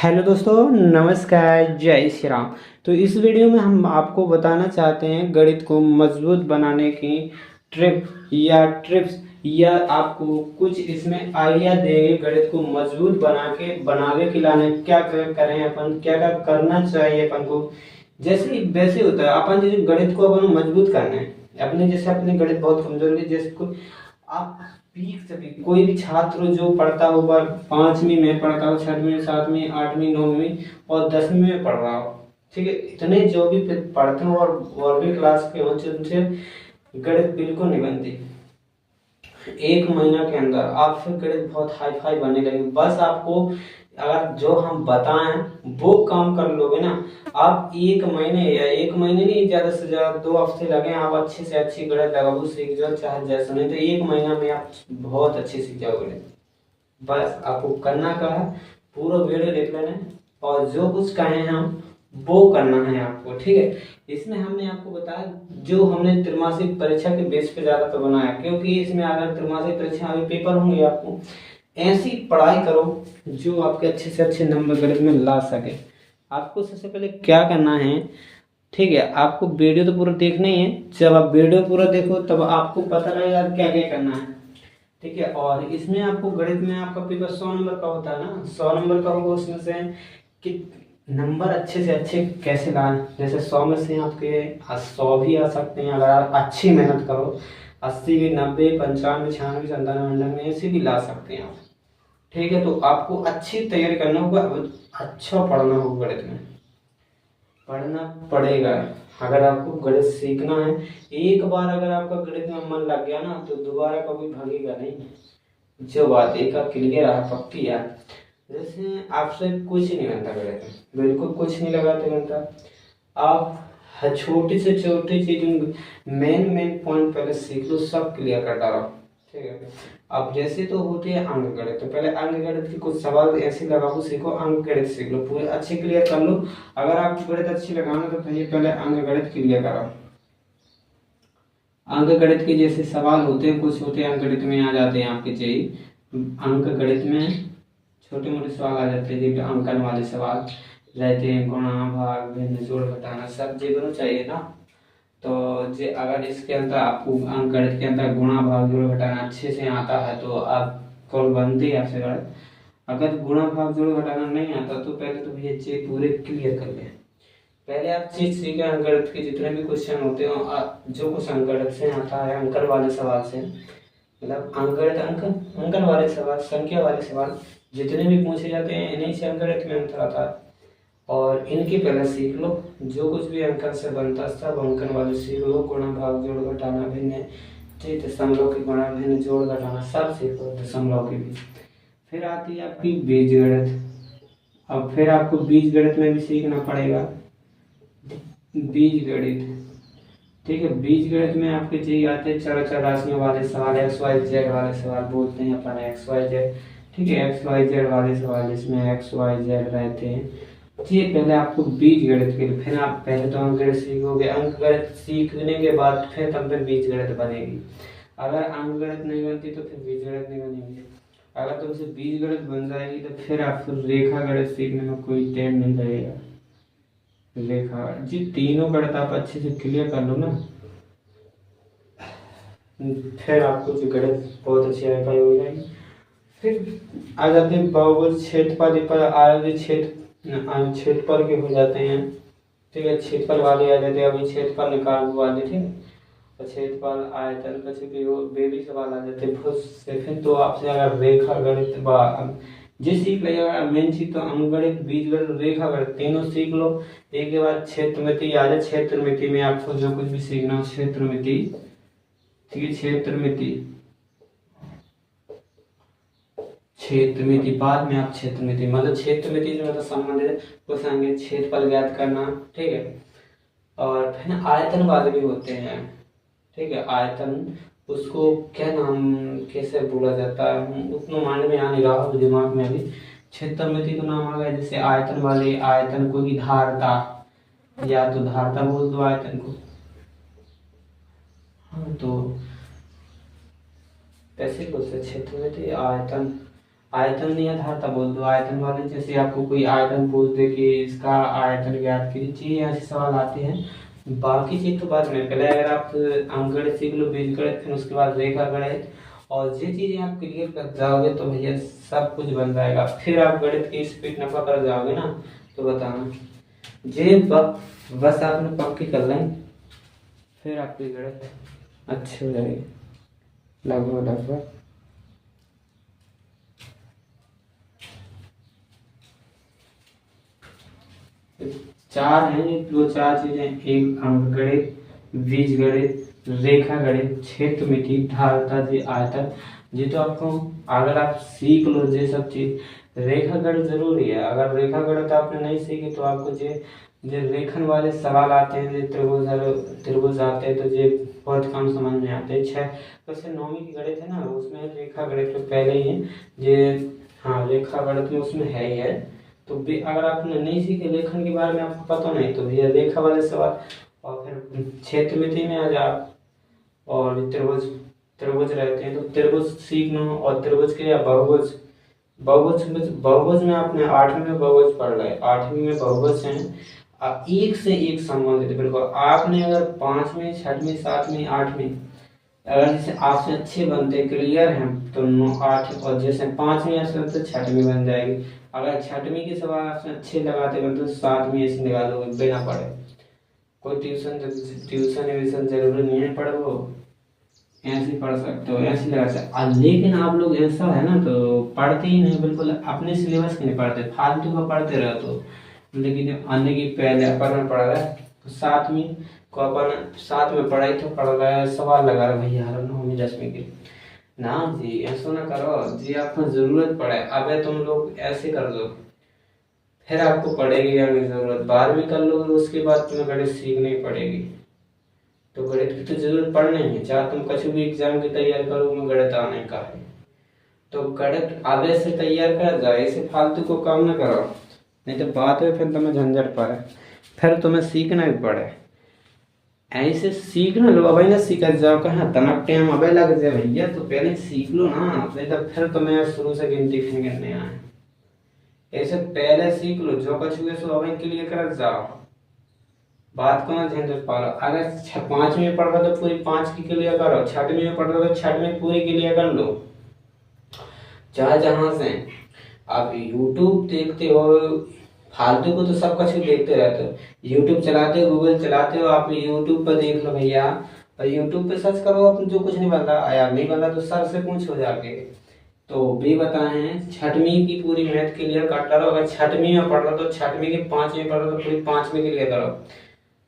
Hello दोस्तों, नमस्कार, जय श्री राम। तो इस वीडियो में हम आपको बताना चाहते हैं गणित को मजबूत बनाने की ट्रिप्स या आपको कुछ इसमें आइडिया देंगे गणित को मजबूत बनावे के लाने क्या क्या करें, अपन क्या क्या करना चाहिए अपन को। जैसे वैसे होता है अपन जैसे गणित को अपन मजबूत करना है अपने, जैसे अपने गणित बहुत कमजोर है, जैसे आप पीक से पीक कोई भी छात्र जो पढ़ता हो, पर 5वीं में पढ़ता हो, 6वीं 7वीं 8वीं 9वीं और 10वीं में पढ़ रहा हो, ठीक है, इतने जो भी पढ़ते हो और भी क्लास के हो, उनसे गणित बिल्कुल नहीं बनती। 1 महीना के अंदर आप फिर गणित बहुत हाई फाई बनने लगेंगे। बस आपको अगर जो हम बताएं वो काम कर लोगे ना, आप 1 महीने या 1 महीने नहीं, ज्यादा से ज्यादा 2 हफ्ते लगे, आप अच्छे से अच्छी गणित लगाओ, सीख जाओ, चाहे जैसा नहीं तो 1 महीना में आप बहुत अच्छे सीख जाओगे। बस आपको करना क्या है, पूरा वीडियो देख लेना है और जो कुछ कहें हम वो करना है आपको, ठीक है। इसमें हमने आपको बताया जो हमने त्रैमासिक परीक्षा के बेस पे ज्यादा तो बनाया, क्योंकि इसमें अगर त्रैमासिक परीक्षा अभी पेपर होंगे, आपको ऐसी पढ़ाई करो जो आपके अच्छे से अच्छे नंबर गणित में ला सके। आपको सबसे पहले क्या करना है, ठीक है, आपको वीडियो तो पूरा देखना ही है। जब आप वीडियो पूरा देखो तब आपको पता लगेगा क्या क्या करना है, ठीक है। और इसमें आपको गणित में आपका पेपर 100 नंबर का होता है ना, 100 नंबर का होगा, उसमें से कि नंबर अच्छे से अच्छे कैसे लाए। जैसे 100 में से आपके 100 भी आ सकते हैं अगर आप अच्छी मेहनत करो, 80 भी, 90, 95, 96, 97, 98 ऐसे भी ला सकते हैं आप, ठीक है। तो आपको अच्छी तैयारी करना होगा, अच्छा पढ़ना होगा, गणित में पढ़ना पड़ेगा। अगर आपको गणित सीखना है, एक बार अगर आपका गणित में मन लग गया ना तो दोबारा कभी भागेगा नहीं। जो बात एक का क्लियर है पक्की यार। जैसे आपसे कुछ नहीं बनता गणित में, बिल्कुल कुछ नहीं लगाते बनता। आप हर छोटी से छोटी चीज मेन मेन पॉइंट पहले सीख लो, सब क्लियर कर डालो, ठीक है। अब जैसे तो होते हैं अंक गणित, तो पहले अंक गणित के कुछ सवाल ऐसे लगाओ, सीखो, अंक गणित सीख लो, पूरे अच्छे क्लियर कर लो। अगर आपको गणित अच्छी लगाना तो पहले पहले अंक गणित क्लियर करो। अंक गणित के जैसे सवाल होते हैं, कुछ होते हैं अंक गणित में आ जाते हैं आपके चाहिए, अंक गणित में छोटे मोटे सवाल आ जाते हैं, जैसे अंकन वाले सवाल रहते हैं, गुणा भाग भिन्न जोड़ घटाना सब जीवन चाहिए ना। तो जे अगर इसके अंदर आपको अंक गणित के अंदर गुणा भाग जोड़ घटाना अच्छे से आता है तो आप कॉल बनते हैं आपसे गणित। अगर गुणा भाग जोड़ घटाना नहीं आता तो पहले तो भैया चीज पूरे क्लियर कर ले। पहले आप चीज सीखे, अंक गणित के जितने भी क्वेश्चन होते हैं जो कुछ अंक गणित से आता है, अंकन वाले सवाल से, मतलब अंक गणित अंकन वाले सवाल, संख्या वाले सवाल जितने भी पूछे जाते हैं, इन्हीं से अंक गणित में अंतर आता है। और इनकी पहले सीख लो, जो कुछ भी अंकन से बनता है सब अंकन वाले सीख लो, गुणा भाग जोड़ घटाना भिन्न, ठीक, दशमलव की गुणा भिन्न जोड़ घटाना सब सीख लो, दशमलव की भी। फिर आती है आपकी बीजगणित। अब फिर आपको बीजगणित में भी सीखना पड़ेगा बीजगणित, ठीक है। बीजगणित में आपके चाहिए आते हैं चर राशियों वाले सवाल, एक्स वाई जेड वाले सवाल बोलते हैं अपन, एक्स वाई जेड, ठीक है, एक्स वाई जेड वाले सवाल जिसमें एक्स वाई जेड रहते हैं। जी, पहले आपको बीज गणित के लिए, फिर आप पहले तो अंक गणित सीखोगे, अंक गणित सीखने के बाद फिर तब फिर बीज गणित बनेगी। अगर अंक गणित नहीं बनती तो फिर बीज गणित नहीं बनेगी। अगर तुमसे बीज गणित बन जाएगी तो फिर आप फिर रेखा गणित सीखने में कोई टाइम नहीं लगेगा। रेखा जी, तीनों गणित आप अच्छे से क्लियर कर लो ना, फिर आपको जो गणित बहुत अच्छी रेखा हो जाएगी। फिर आ जाते हैं बहुभुज, क्षेत्रफल पर आयोजित क्षेत्रफल के हो जाते हैं, ठीक है, क्षेत्रफल वाले आ जाते हैं, अभी क्षेत्रफल निकाल वाले, ठीक है। और क्षेत्रफल आयतन का भी वो बेबी सवाल आ जाते हैं भुज से। फिर तो आपसे अगर रेखा गणित जी सीख लिएगा, मेन चीज तो अंक गणित, बीज गणित, रेखा गणित तीनों सीख लो। एक के बाद क्षेत्रमिति आ जाए, क्षेत्रमिति में आपको जो कुछ भी सीखना हो, क्षेत्रमिति, ठीक है, क्षेत्रमिति, क्षेत्रमिति बाद में आप क्षेत्रमिति मतलब क्षेत्रमिति जो मतलब संबंधित कुछ आएंगे, क्षेत्रफल ज्ञात करना, ठीक है। और फिर आयतन वाले भी होते हैं, ठीक है, आयतन, उसको क्या नाम कैसे बोला जाता है उतना मायने में आ नहीं रहा दिमाग में अभी। क्षेत्रमिति तो नाम आ गया, जैसे आयतन वाले, आयतन को की धारता, या तो धारता बोल दो आयतन को, हाँ तो कैसे बोलते क्षेत्रमिति आयतन, आयतन नहीं आता था बोल दो आयतन वाले, जैसे आपको कोई आयतन पूछ दे कि इसका आयतन ज्ञात कीजिए, ऐसे सवाल आते हैं। बाकी चीज तो बाद में, पहले अगर आप अंकगणित सीख लो, बीजगणित, फिर उसके बाद रेखा गणित, और ये चीजें आप क्लियर कर जाओगे तो भैया सब कुछ बन जाएगा। फिर आप गणित की स्पीड नफा कर जाओगे ना, तो बताना ये बस आपने पक्की कर लें, फिर आपकी गणित अच्छी हो जाएगी लगभग लगभग। चार हैं, वो चार चीजें, एक अंकगणित, बीजगणित, रेखा गणित, क्षेत्रमिति, धारता जी, आयतन। जी तो आपको अगर आप सीख लो ये सब चीज, रेखा गणित जरूरी है। अगर रेखा गणित आपने नहीं सीखी तो आपको ये रेखन वाले सवाल आते हैं, ये त्रिभुज आते हैं, तो ये बहुत कम समझ में आते हैं। छह वैसे नौवीं की गणित है ना, उसमें रेखा गणित तो पहले ही है ये, हाँ रेखा गणित में उसमें है ही है। तो अगर आपने नहीं सीखे लेखन के बारे में, आपको पता नहीं, तो भैया रेखा वाले सवाल, और फिर क्षेत्रमिति में आ जाओ, और त्रिभुज त्रिभुज रहते हैं तो त्रिभुज सीखना, और त्रिभुज के या बहुभुज, बहुभुज में आपने 8वीं में बहुभुज पढ़ रहे, 8वीं में बहुभुज हैं, एक से एक संबंधित। बिल्कुल आपने अगर 5वीं 6वीं 7वीं 8वीं, अगर जैसे आपसे अच्छे बनते क्लियर हैं तो 9 8, और जैसे 5वीं ऐसे तो 6वीं बन जाएगी। अगर 6वीं के सवाल आपसे अच्छे लगाते बन तो 7वीं ऐसे लगा दोगे बिना पढ़े। कोई ट्यूशन व्यूशन जरूरी नहीं है पढ़ो, ऐसे पढ़ सकते हो, ऐसे लगा सकते। लेकिन आप लोग ऐसा है ना, तो पढ़ते ही नहीं, बिल्कुल अपने सिलेबस के नहीं पढ़ते, फालतू का पढ़ते रहो। तो लेकिन अन्य की पहले अपर में पढ़ रहा है, तो 7वीं को अपन साथ में पढ़ाई तो पढ़ रहा है, सवाल लगा रहा है भैया 9वीं 10वीं के। ना जी ऐसा ना करो जी, आपको जरूरत पड़े। अबे तुम लोग ऐसे कर दो, फिर आपको पड़ेगी या नहीं जरूरत, 12वीं कर लोगे उसके बाद तुम्हें गणित सीखनी पड़ेगी। तो गणित की तो जरूरत पड़नी है, चाहे तुम कुछ भी एग्जाम की तैयारी करो, में गणित आने का है। तो गणित आगे से तैयार कर जाओ, ऐसे फालतू को काम ना करो, नहीं तो बाद में फिर तुम्हें झंझट पड़े, फिर तुम्हें सीखना भी पड़े। ऐसे सीखना लो, अभी ना सीख जाओ, कहाँ तनक टाइम अबे लग जाए भैया, तो पहले सीख लो ना, नहीं तो फिर तुम्हें शुरू से गिनती करने आए। ऐसे पहले सीख लो, जो कुछ हुए सो अभी क्लियर कर जाओ, बात को ना झंझट पालो। अगर 5वीं में पढ़ रहे हो तो पूरी 5 की क्लियर करो, 6वीं में पढ़ रहे हो तो 6वीं पूरी क्लियर कर लो। चाहे जहां से आप यूट्यूब देखते हो, फालतू को तो सब कुछ देखते रहते हो, यूट्यूब चलाते हो, गूगल चलाते हो, आप यूट्यूब पर देख लो भैया, और यूट्यूब पे सर्च करो, अपन जो कुछ नहीं बता आया नहीं बता तो सर से पूछो जाके। तो भी बताए हैं 6वीं की पूरी मैथ क्लियर कर लो, अगर 6वीं में पढ़ रहे हो तो 6वीं की 5वीं पढ़ रहे हो तो पूरी 5वीं क्लियर करो,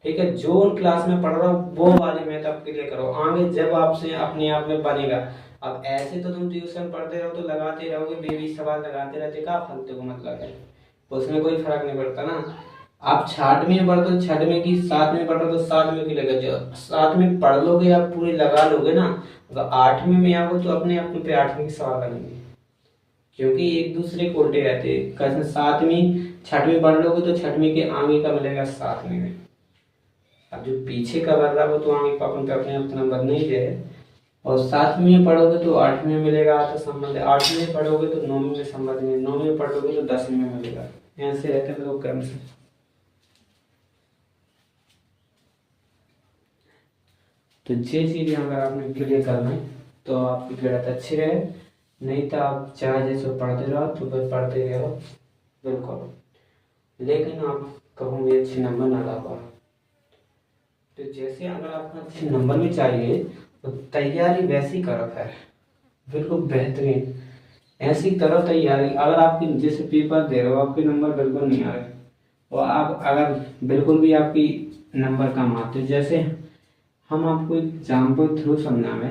ठीक है। जो क्लास में पढ़ रहे हो वो वाले मैथ आप क्लियर करो, आगे जब आपसे अपने आप में बनेगा। अब ऐसे तो तुम ट्यूशन पढ़ते रहो तो लगाते रहोगे, बेबी सवाल लगाते रहते, क्या फालतू को मतलब है, उसमें कोई फर्क नहीं पड़ता ना। आप 6वीं में पढ़ते हो 6वीं की, 7वीं पढ़ रहे हो तो 7वीं की लगा, जो 7वीं पढ़ लोगे आप पूरी लगा लोगे ना, अगर 8वीं में आओगे तो अपने आप पे 8वीं के सवाल बनेंगे, क्योंकि एक दूसरे को उल्टे रहते हैं। कैसे 7वीं 6वीं पढ़ लोगे तो 6वीं के आगे का मिलेगा 7वीं में, अब जो पीछे का बढ़ रहा है वो तो आगे का अपन पे अपने आप नंबर नहीं दे रहे। और 7वीं में पढ़ोगे तो 8वीं में मिलेगा तो संबंध, 8वीं में पढ़ोगे तो 9वीं में संबंध नहीं, 9वीं में पढ़ोगे तो 10वीं में मिलेगा, ऐसे रहते हैं लोग क्रम से। तो ये चीजें अगर आपने क्लियर करना है तो आपकी गणित अच्छी रहे, नहीं तो आप चाहे जैसे पढ़ते रहो तो बस पढ़ते रहो बिल्कुल, लेकिन आप कहूँगे अच्छे नंबर ना ला पाओ। तो जैसे अगर आपको अच्छे नंबर भी चाहिए तो तैयारी वैसी करो, फिर बिल्कुल बेहतरीन ऐसी करो तैयारी। अगर आपकी जैसे पेपर दे रहे हो आपके नंबर बिल्कुल नहीं आ रहे, और आप अगर बिल्कुल भी आपकी नंबर कम आते, जैसे हम आपको एग्जाम्पल थ्रू समझावे,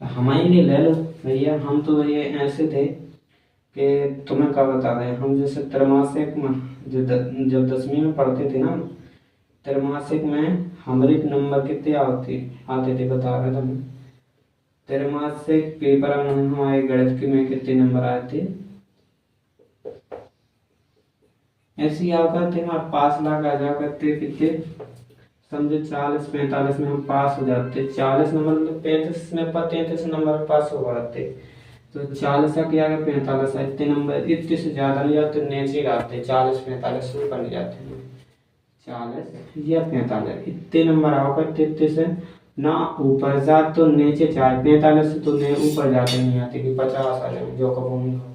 हमारे लिए ले लो भैया, हम तो भैया ऐसे थे कि तुम्हें क्या बता रहे, हम जैसे त्रैमासिक में जब 10वीं में पढ़ते थे ना, त्रैमासिक में हमारे नंबर कितने आते थे बता रहे थे। त्रैमासिक पेपर में हमारे गणित के में कितने नंबर आए थे, ऐसे ही आप करते हैं पास लाख आ जाओ करते कितने, समझो 40-45 में हम पास हो जाते, 40 नंबर 35 में 33 नंबर पास हो जाते। तो 40 के आगे 45 है, इतने नंबर इतने से ज़्यादा नहीं जाते, नीचे आते 40 45 ऊपर नहीं जाते हैं। 40 या 45 इतने नंबर आओ करते, इतने से ना ऊपर जा तो नीचे चाहे 45 से तो ऊपर जाते नहीं आते कि 50 आ जाए जो कबूल नहीं हो।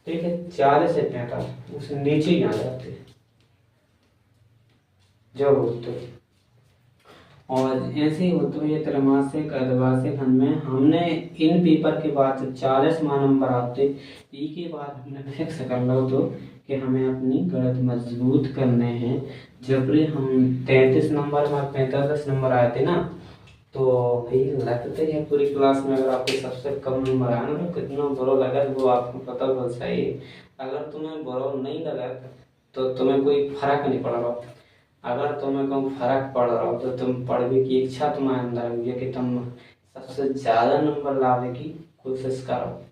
ठीक है, 40 से 45 उससे नीचे ही आ जाते हैं जो होते। और ऐसे ही होते हुए त्रैमासिक अर्धवार्षिक में हमने इन पेपर के बाद 40 मान नंबर आते, ई के बाद हमने फिक्स कर लो तो कि हमें अपनी गणित मजबूत करने हैं। जब भी हम 33 नंबर में 45 नंबर आए थे ना, तो भाई लगते हैं पूरी क्लास में अगर आपके सबसे कम नंबर आए ना तो कितना बुरा लगा वो आपको पता होना चाहिए। अगर तुम्हें बुरा नहीं लगा तो तुम्हें कोई फर्क नहीं पड़ रहा। अगर तुम्हें कोई फर्क पड़ रहा हो तो तुम पढ़ने की इच्छा तुम्हारे अंदर हुई है कि तुम सबसे ज़्यादा नंबर लाने की कोशिश करो।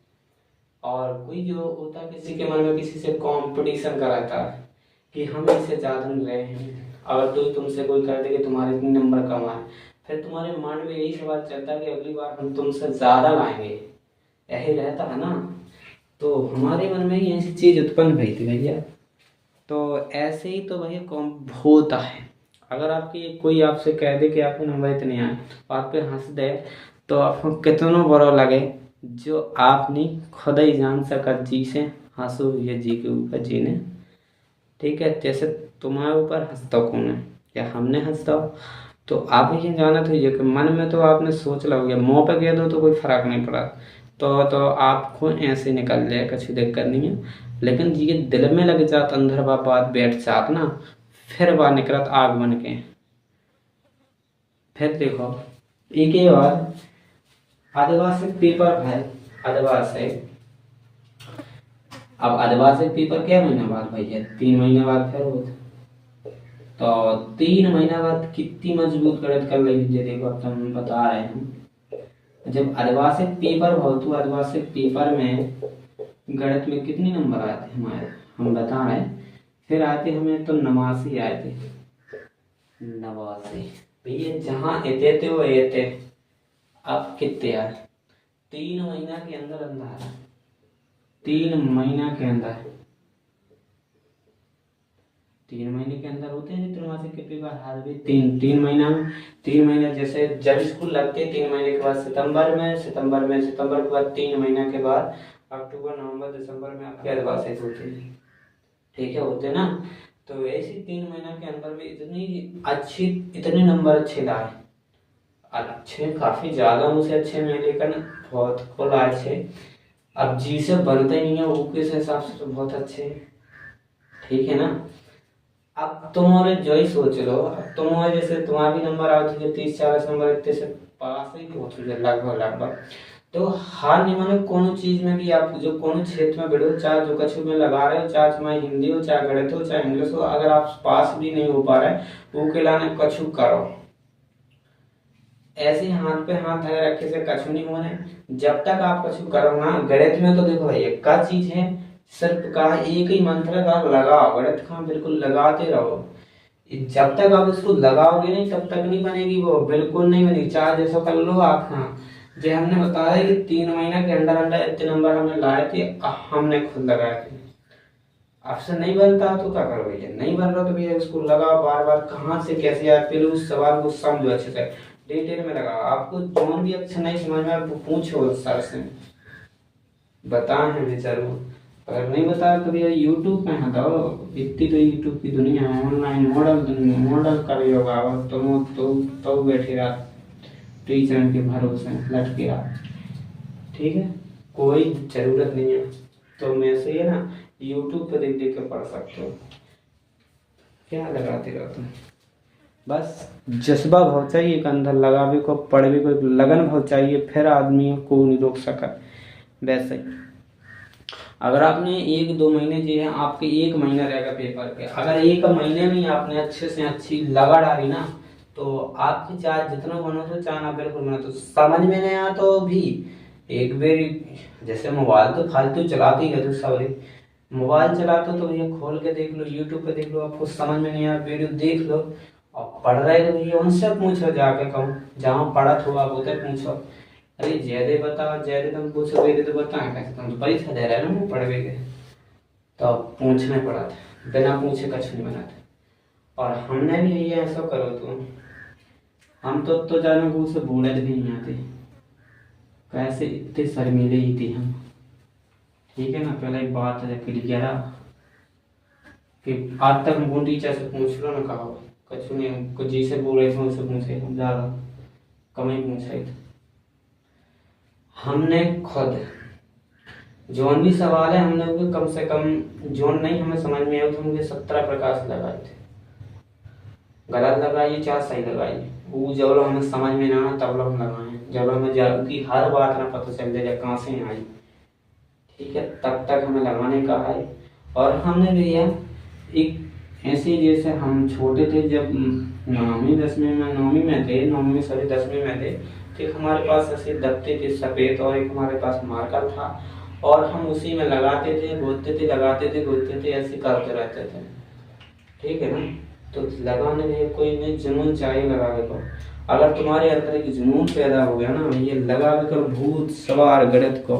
और कोई जो होता है किसी के मन में किसी से कंपटीशन कराता है कि हम इससे ज़्यादा नहीं रहे हैं। अगर तो तुमसे कोई कर दे कि तुम्हारे इतने नंबर कम आए, फिर तुम्हारे मन में यही सवाल चलता है कि अगली बार हम तुमसे ज़्यादा लाएंगे, यही रहता है ना। तो हमारे मन में ही ऐसी चीज़ उत्पन्न हुई थी भैया। तो ऐसे ही तो भैया कौन होता है। अगर आपकी कोई आपसे कह दे कि आपके नंबर इतने आए, आप पे हंस दे, तो आपको कितना बुरा लगे जो आप नहीं खुद ही जान सका। जी से हंसो ये जी के ऊपर जीने। ठीक है, जैसे तुम्हारे ऊपर हंसता कौन है, या हमने हंसता हो तो आप ये जाना तो ये कि मन में तो आपने सोच लो गया, मुँह पे कह दो तो कोई फर्क नहीं पड़ा, तो आपको ऐसे निकल जाए, कुछ दिक्कत नहीं है। लेकिन ये दिल में लग जात अंदर बात बैठ जात ना, फिर बाहर निकलत आग बन के। फिर देखो एक ही बार आदिवासी पेपर है, आदिवासी अब आदिवासी पेपर क्या महीने बाद भैया 3 महीने बाद फिर होता। तो 3 महीना बाद कितनी मजबूत गणित कर ली है देखो। अब तुम बता रहे हैं जब आदिवासी पेपर हो तो आदिवासी पेपर में गणित में कितने नंबर आए थे हमारे, हम बता रहे हैं। फिर आते हमें तो 89 आए थे, 89 भैया जहाँ एते थे वो एते। अब कितने आए 3 महीना के अंदर अंदर, 3 महीना के अंदर, 3 महीने के अंदर होते हैं त्रैमासिक के पेपर हर भी 3 महीना में। 3 महीने जैसे जब स्कूल लगते हैं 3 महीने के बाद सितंबर के बाद 3 महीना के बाद अक्टूबर नवंबर दिसंबर में आपके एडवांस होते हैं। ठीक है, होते ना। तो ऐसे 3 महीना के अंदर में इतने नंबर अच्छे लाए, अच्छे काफी ज्यादा मुझसे अच्छे में, लेकिन बहुत को अच्छे। अब जी से बनते नहीं है वो किस हिसाब से तो बहुत अच्छे। ठीक है ना। अब तुम्हारे जो ही सोच लो, अब तुम्हारे जैसे तुम्हारे भी नंबर आते थे 30 40 नंबर इतने से पास ही पहुंच गए लगभग। तो हार नहीं माने कोनो चीज में भी आप जो कोनो क्षेत्र में बैठो, चाहे जो कछु में लगा रहे हो, चाहे तुम्हारी हिंदी हो, चाहे गणित हो, चाहे इंग्लिश हो, अगर आप पास भी नहीं हो पा रहे वो के लाने कछु करो। ऐसे हाथ पे हाथ रखे से कछु नहीं होने। जब तक आप कछु करो ना, गणित में तो देखो भाई एक का चीज है, सिर्फ का एक ही मंत्र का लगाओ, गणित का बिल्कुल लगाते रहो। जब तक आप इसको लगाओगे नहीं तब तक नहीं बनेगी, वो बिल्कुल नहीं बनेगी। चाहे जैसा कर लो आप। हाँ, जो हमने बताया कि 3 महीना के अंदर अंदर इतने नंबर हमने लाए थे, हमने खुद लगाए थे। आपसे नहीं बनता तो क्या करो भैया, नहीं बन रहा तो भैया इसको लगाओ बार बार, कहाँ से कैसे यार, पहले उस सवाल को समझो अच्छे से, डिटेल में लगाओ। आपको जो भी अच्छा नहीं समझ में आपको पूछो सर से, बताए हैं जरूर। अगर नहीं बताया तो भैया यूट्यूब पे हटाओ, इतनी तो यूट्यूब की दुनिया है, ऑनलाइन मॉडल कर होगा तो बैठे रहा टीचर के भरोसे लटके रहा। ठीक है, कोई जरूरत नहीं है। तो मैं से है ना यूट्यूब पे देख देख के पढ़ सकते हो, क्या लगाते रहते हो। बस जज्बा बहुत चाहिए एक अंदर, लगावे को पढ़वे को लगन बहुत चाहिए, फिर आदमी को नहीं रोक सका। वैसे ही अगर आपने 1 2 महीने जो है, आपके 1 महीना रहेगा पेपर के, अगर 1 महीने में आपने अच्छे से अच्छी लगा डाली ना, तो आपकी चाहे जितना बनो तो चाहे ना बिल्कुल बनो, तो समझ में नहीं आया तो भी एक बार जैसे मोबाइल तो फालतू चलाते ही है तो सवरी मोबाइल चलाते हो तो भैया खोल के देख लो, यूट्यूब पे देख लो, आपको समझ में नहीं आया वीडियो देख लो। और पढ़ रहे तो भैया उनसे पूछो, जाके कहो जहाँ पढ़ा हो आप उधर पूछो। अरे ज्यादा बताओ, ज्यादा तुम पूछोगे तो बता कैसे, तुम तो परीक्षा दे रहे हो ना पढ़वे के, तो पूछने पड़ा था, बिना पूछे कुछ नहीं बना था। और हमने भी ये ऐसा करो तो हम तो जाने को उसे बोले भी नहीं आते, कैसे इतने शर्मीले ही थे हम। ठीक है ना, पहले एक बात है क्लियर है कि आज तक हमको टीचर से पूछ लो ना, कहा कुछ नहीं, कुछ जिसे बोल रहे थे उनसे पूछे, हम ज़्यादा कम ही पूछे थे। हमने खुद जोन भी सवाल है हमने उनके कम से कम, जोन नहीं हमें समझ में आया तो उनके 17 प्रकार से लगाए थे। गलत लगाइए चाहे सही लगाइए, वो जब लोग हमें समझ में ना आना तब लोग हम लगाए, जब हमें की हर बात ना पता चल जाए कहाँ से आई, ठीक है, तब तक हमें लगाने का है। और हमने भैया एक ऐसे, जैसे हम छोटे थे जब नौवीं में सॉरी 10वीं में थे, तो एक हमारे पास ऐसे दफ्ते थे सफ़ेद और एक हमारे पास मार्कर था, और हम उसी में लगाते थे घोटते थे, लगाते थे घोटते थे, ऐसे करते रहते थे। ठीक है ना, तो लगाने में कोई भी जुनून चाहिए लगाने को। अगर तुम्हारे अंदर एक जुनून पैदा हो गया ना ये लगा कर भूत सवार गणित को,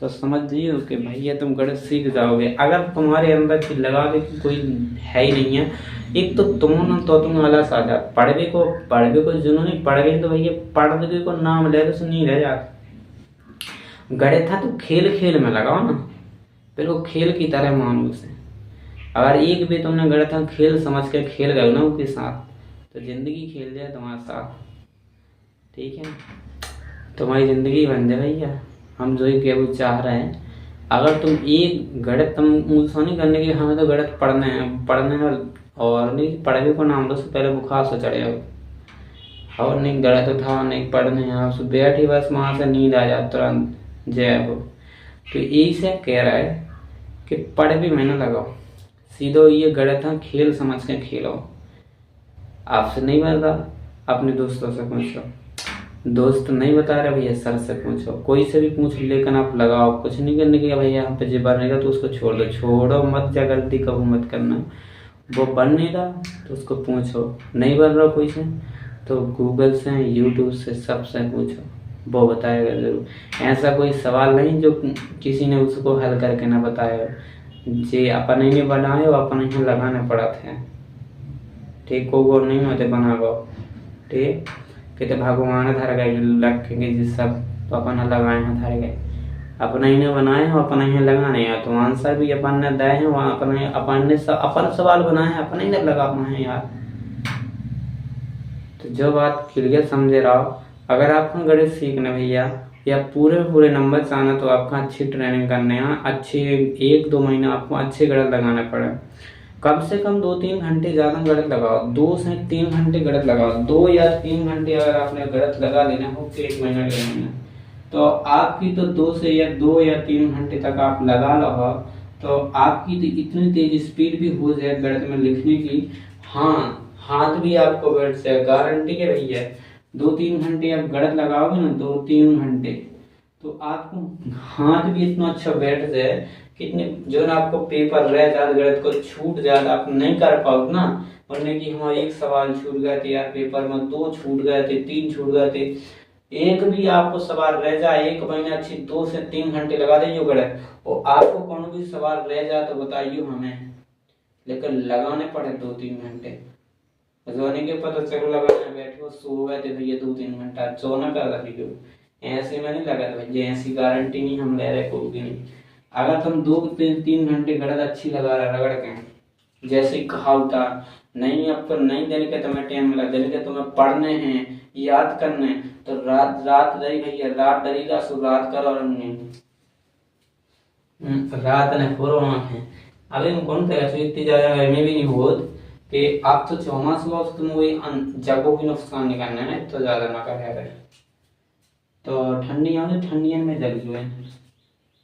तो समझ लियो कि भैया तुम गणित सीख जाओगे। अगर तुम्हारे अंदर की लगावे की कोई है ही नहीं है, एक तो तुम आलस आ जा, पढ़वे को जुनून नहीं, पढ़वे तो भैया पढ़ने को नाम ले तो नहीं रह जाता। गणित था तो खेल खेल में लगाओ ना, बिल्कुल खेल की तरह मानो उसे। अगर एक भी तुमने गणित खेल समझ के खेल गए ना उसके साथ, तो जिंदगी खेल जाए तुम्हारे साथ। ठीक है, तुम्हारी जिंदगी बन जाए भैया, हम जो ही केवल चाह रहे हैं। अगर तुम एक गणित तुम मुझसे नहीं करने की, हमें तो गणित पढ़ने और नहीं पढ़ने को नाम लो, उससे पहले बुखार से चढ़े हो और नहीं गणित उठाओ नहीं पढ़ने हैं, उससे बैठी बस वहाँ से नींद आ जाए तुरंत जय हो। तो यही से कह रहा है कि पढ़ भी मैंने लगाओ, सीधो ये गणित खेल समझ के खेलो। आपसे नहीं बन रहा अपने दोस्तों से पूछो, दोस्त नहीं बता रहे भैया सर से पूछो, कोई से भी पूछ, लेकिन आप लगाओ। कुछ नहीं करने के भैया यहाँ पे जो बनेगा तो उसको छोड़ो मत, जा गलती कभी मत करना। वो बन नहीं रहा तो उसको पूछो, नहीं बन रहा कोई से तो गूगल से यूट्यूब से सबसे पूछो, वो बताएगा जरूर। ऐसा कोई सवाल नहीं जो किसी ने उसको हल करके ना बताया, जे अपन ही ने बनाए वो अपन ही लगाने पड़ा थे। ठीक को नहीं होते बना गो, ठीक कहते भगवान धर गए रखेंगे जिस सब, तो अपन लगाए हैं धर गए, अपने ही ने बनाए हैं अपन ही लगाने हैं, तो आंसर भी अपन ने दे हैं वहाँ अपन सवाल बनाए हैं अपन ही ने लगा पाए हैं यार। तो जो बात क्लियर समझे रहो, अगर आपको गणित सीखना भैया या पूरे नंबर चाहना तो आपका अच्छी ट्रेनिंग करने हैं, अच्छे 1-2 महीना आपको अच्छे गणित लगाने पड़े, कम से कम 2-3 घंटे ज़्यादा गणित लगाओ, 2 से 3 घंटे गणित लगाओ। 2 या 3 घंटे अगर आपने गणित लगा लेना हो तो 1 महीना 1.5 महीना, तो आपकी तो 2 या 3 घंटे तक आप लगा लो, तो आपकी तो इतनी तेज स्पीड भी हो जाए गणित में लिखने की, हाँ हाथ भी आपको बैठ जाए, गारंटी है भैया। 2-3 घंटे आप गणित लगाओगे ना, 2-3 घंटे, तो आपको हाथ भी इतना अच्छा बैठ जाए, कितने जो ना आपको पेपर रह जाए गणित को छूट जाए आप नहीं कर पाओ ना, वरना कि हमारे एक सवाल छूट गए थे यार पेपर में, 2 छूट गए थे, 3 छूट गए थे, एक भी आपको सवाल रह जाए 1 महीना अच्छी 2 से 3 घंटे लगा दीजिए गणित, और आपको कौन भी सवाल रह जाए तो बताइए हमें, लेकिन लगाने पड़े 2-3 घंटे। सोने के पता चलो लगाने बैठे हो सो गए थे भैया 2-3 घंटा, सोना कर रही हो ऐसे में नहीं लगा था भैया, ऐसी गारंटी नहीं हम ले रहे कोई भी नहीं। अगर तुम 2-3 घंटे गणित अच्छी लगा रहे रगड़ के, जैसे कहा होता नहीं आपको नहीं देने के तुम्हें टाइम मिला, देने के तुम्हें पढ़ने हैं याद करने, तो रात रही भैया, रात डरेगा सो रात करो, रात ने फोरो है। अभी कौन सा इतनी ज्यादा गर्मी भी नहीं हो कि आप तो 4 सुबह तुम वही जगहों की नुकसान निकालना है तो ज्यादा ना करे। तो ठंडियाँ में जग जो है,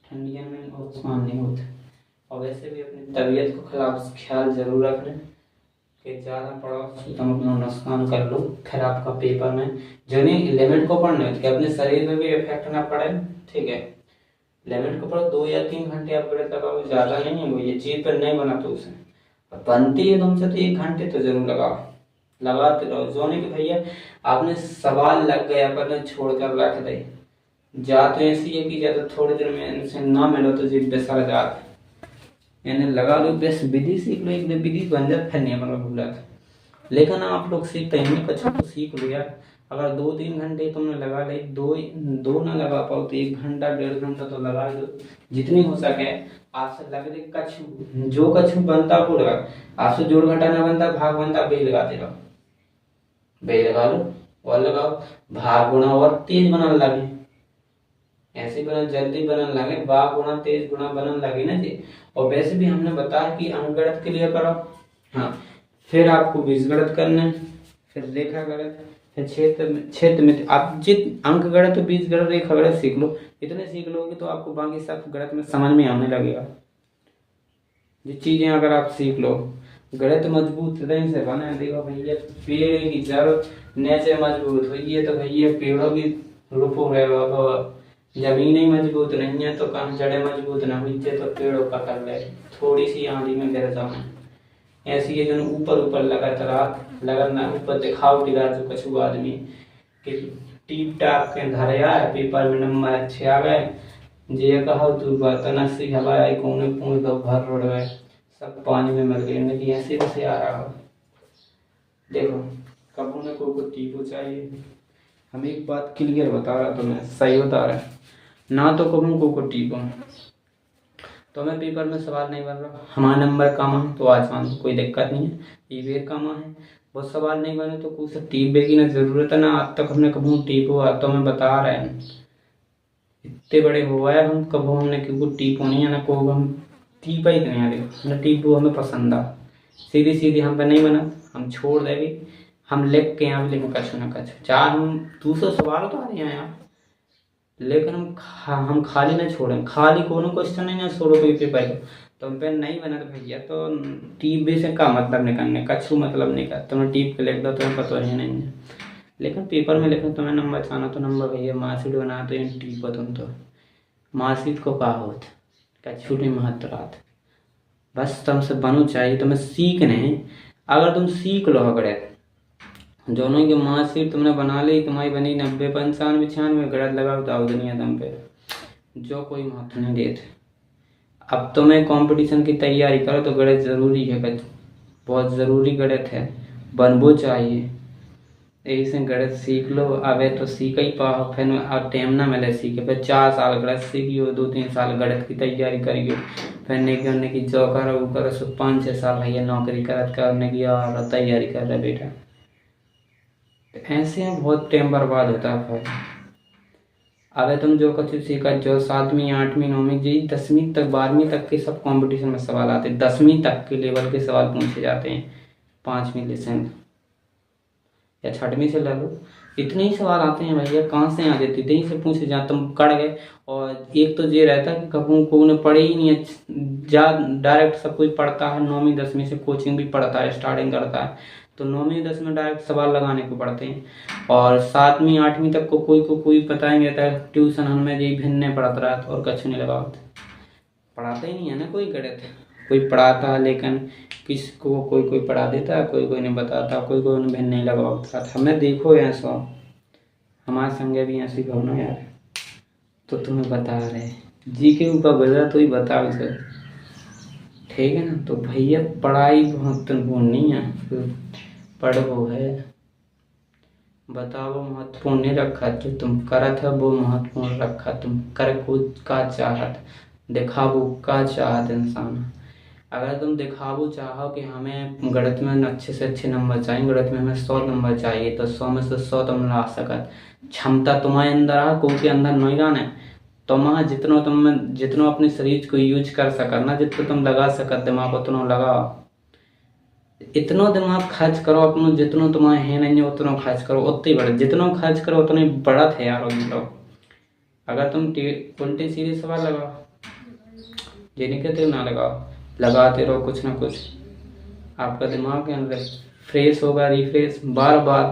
ठंडियाँ में नुकसान नहीं होता। और वैसे भी अपनी तबीयत को ख्याल जरूर रखें कि ज़्यादा पढ़ो तुम अपना नुकसान कर लो, फिर आपका पेपर में जो नहीं लिमिट को पढ़ना है कि अपने शरीर में भी इफेक्ट ना पड़े। ठीक है, लिमिट को पढ़ो, 2 या 3 घंटे आप गणित लगाओ, ज़्यादा नहीं है वो, ये चीज़ पर नहीं बना तो उसे बनती है तुमसे तो 1 घंटे तो जरूर लगाओ, लगाते रहो। जो नहीं कि भैया आपने सवाल लग गया पर छोड़ कर रख दे, जा तो ऐसी है कि ज़्यादा थोड़ी देर में इनसे ना मिलो तो जीप बेसर जात यानी लगा लो, बस विधि सीख लो, एक विधि बन जाए फिर नहीं अपना भूला था। लेकिन आप लोग सीखते हैं नहीं, अच्छा तो सीख लो यार। अगर 2-3 घंटे तुमने लगा ले, दो ना लगा पाओ तो 1 घंटा 1.5 घंटा तो लगा दो, जितनी हो सके। आपसे लग रही कछु, जो कछु बनता को लगा, आपसे जोड़ घटा ना बनता भाग बनता, बे लगाते रहो, बे लगा लो और लगाओ, भाग गुणा और तेज बनने लगे, ऐसे बना जल्दी बनने लगे, भाग गुणा तेज गुणा बनने लगे ना जी। और वैसे भी हमने बताया कि अंकगणित के लिए करो, हाँ, फिर आपको बीजगणित करना है, फिर रेखा गणित, फिर क्षेत्र में आप जित अंक गणित बीज गणित रेखा गणित सीख लो, इतने सीख लोगे तो आपको बाकी सब गणित में समझ में आने लगेगा। ये चीजें अगर आप सीख लो, गणित मजबूत नहीं से बना है। देखो भैया, पेड़ की जड़ नीचे मजबूत हुई है तो भैया पेड़ों की रूपों रहेगा, जमीन ही मजबूत नहीं है तो कहाँ जड़ें मजबूत ना हुई तो पेड़ों पकड़ ले, थोड़ी सी आंधी में गिर जाए। ऐसी है जो ऊपर ऊपर लगन ना ऊपर दिखाओ गिरा जो कछु आदमी कि टीप टाप के धरया है, पेपर में नंबर अच्छे आ गए, जे कहो तू बर्तन से हवाई कोने पूछ दो भर रोड गए, सब पानी में मर गए। नहीं ऐसे कैसे आ रहा हो। देखो कबू ने को टीपो चाहिए, हम एक बात क्लियर बता रहा तुम्हें, सही बता रहा ना, तो कबू को टीपो तो मैं पेपर में सवाल नहीं बन रहा, हमारा नंबर कम है तो आसान, कोई दिक्कत नहीं है, ये कम है, बहुत सवाल नहीं बने तो कुछ टीप की ना जरूरत है ना। आज तक हमने कभी टीप हुआ तो मैं बता रहे हैं, इतने बड़े हुआ है हम कभी हमने क्योंकि टीप नहीं है ना, को हम टीपा ही नहीं है, ना टीप हमें पसंद आ, सीधी सीधी हम पे नहीं बना, हम छोड़ देंगे, हम लिख के यहाँ लिख कछु ना कछु, चाहे हम 200 सवाल तो आ रहे हैं यहाँ, लेकिन हम खाली ना छोड़ें, खाली कोनो क्वेश्चन नहीं ना छोड़ो कोई पेपर को, तुम पे नहीं बना तो भैया तो टीप से का मतलब निकालने कछु मतलब नहीं कर, तुम्हें टीप के लिख दो तुम्हें पता ही नहीं है। लेकिन पेपर में लिखो तुम्हें नंबर चाहना तो नंबर भैया, मार्कशीट बना तो टीप हो तुम तो मार्कशीट को का होत कछु नहीं महत्व रात, बस तुमसे बनो चाहिए तुम्हें सीखने। अगर तुम सीख लो अगड़े दोनों की मार्कशीट तुमने बना ली, तुम्हारी बनी 90 95 96 गलत लगाओ तो दुनिया दम पे जो कोई महत्व नहीं देते। अब तुम्हें कंपटीशन की तैयारी करो तो गणित जरूरी है, बहुत ज़रूरी गणित है, बनबो चाहिए, यही से गणित सीख लो। अबे तो सीख ही पाओ, फिर टाइम ना मिले सीखे, फिर 4 साल गणित सीखियो, 2-3 साल गणित की तैयारी करियो, फिर नहीं करने की जो करो वो करो, 5-6 साल भैया नौकरी करने की और तैयारी कर रहे बेटा, ऐसे में बहुत टाइम बर्बाद होता है। फिर अबे तुम जो कुछ सीखा, जो 7वीं 8वीं 9वीं जी 10वीं तक 12वीं तक के सब कंपटीशन में सवाल आते हैं, 10वीं तक के लेवल के सवाल पूछे जाते हैं, 5वीं लेसन या 6वीं से ले लो, इतने ही सवाल आते हैं भैया, कहाँ से आ जाती यहीं से पूछे जा तुम कड़ गए। और एक तो ये रहता है कि कभी को ने पढ़े ही नहीं है, जा डायरेक्ट सब कुछ पढ़ता है, 9वीं 10वीं से कोचिंग भी पढ़ता है, स्टार्टिंग करता है, तो 9वीं 10वीं में डायरेक्ट सवाल लगाने को पड़ते हैं। और 7वीं 8वीं तक को कोई पता ही नहीं रहता है, ट्यूशन हमें यही भिन्ने पढ़ाता रहा और कछु नहीं लगा, पढ़ाते ही नहीं है ना कोई गणित, कोई पढ़ाता है लेकिन किसको कोई पढ़ा देता है, कोई नहीं बताता, कोई भिन्न नहीं लगाता। हमें देखो ऐसा हमारे संगे भी ऐसी भावना यार, तो तुम्हें बता रहे जी के ऊपर गुजरा तो ही बताओ सर, ठीक है ना। तो भैया पढ़ाई महत्वपूर्ण नहीं है, पढ़ो है, बताओ महत्वपूर्ण नहीं रखा, जो तुम करत है वो महत्वपूर्ण रखा, तुम कर कूद का चाहत, दिखावो का चाहत इंसान। अगर तुम दिखावो चाहो कि हमें गणित में अच्छे से अच्छे नंबर चाहिए, गणित में हमें 100 नंबर चाहिए, तो 100 में से 100 तुम ला सकत, क्षमता तुम्हारे अंदर आ, कोई के अंदर नहीं गाने, जितना अपने शरीर को यूज कर सकत ना, जितना तुम लगा सकत दिमाग उतना लगाओ, इतना दिमाग खर्च करो अपनो, जितना तुम्हारे है नहीं उतना खर्च करो, उतने ही बढ़, जितना खर्च करो उतना ही बढ़त है यार लोग। अगर तुम उल्टे सीधे सवाल लगाओ, ये नहीं कहते ना लगाओ, लगाते रहो कुछ ना कुछ, आपका दिमाग के अंदर फ्रेश होगा, रिफ्रेश बार बार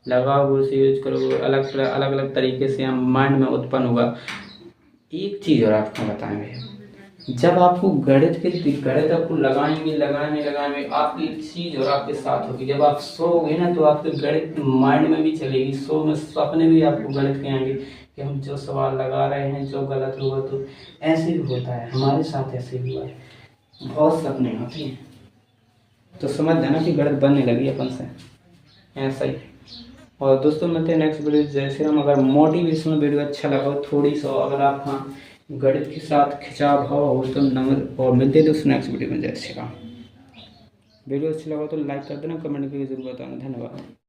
लगाओ, उसे यूज करो, अलग अलग तरीके से माइंड में उत्पन्न होगा। एक चीज़ और आपको बताएंगे, जब आपको गणित आपको लगाएंगे, आपकी चीज और आपके साथ होगी, जब आप सोओगे ना तो आपके गणित माइंड में भी चलेगी, सो में सपने भी आपको गणित के आएंगे कि कि हम जो सवाल लगा रहे हैं जो गलत हुआ तो ऐसे भी होता है, हमारे साथ ऐसे भी हुआ है, बहुत सपने होती हैं। तो समझ जाना कि गलत बनने लगी अपन से, ऐसा ही। और दोस्तों मिलते हैं नेक्स्ट वीडियो। जय श्री राम। अगर मोटिवेशनल वीडियो अच्छा लगा हो थोड़ी सा, अगर आप हाँ गणित के साथ खिंचाव भाव हो तो नंबर और मिलते हैं दोस्तों नेक्स्ट वीडियो में। जय श्री राम। वीडियो अच्छा लगा तो लाइक कर देना, कमेंट करके जरूर बताना। धन्यवाद।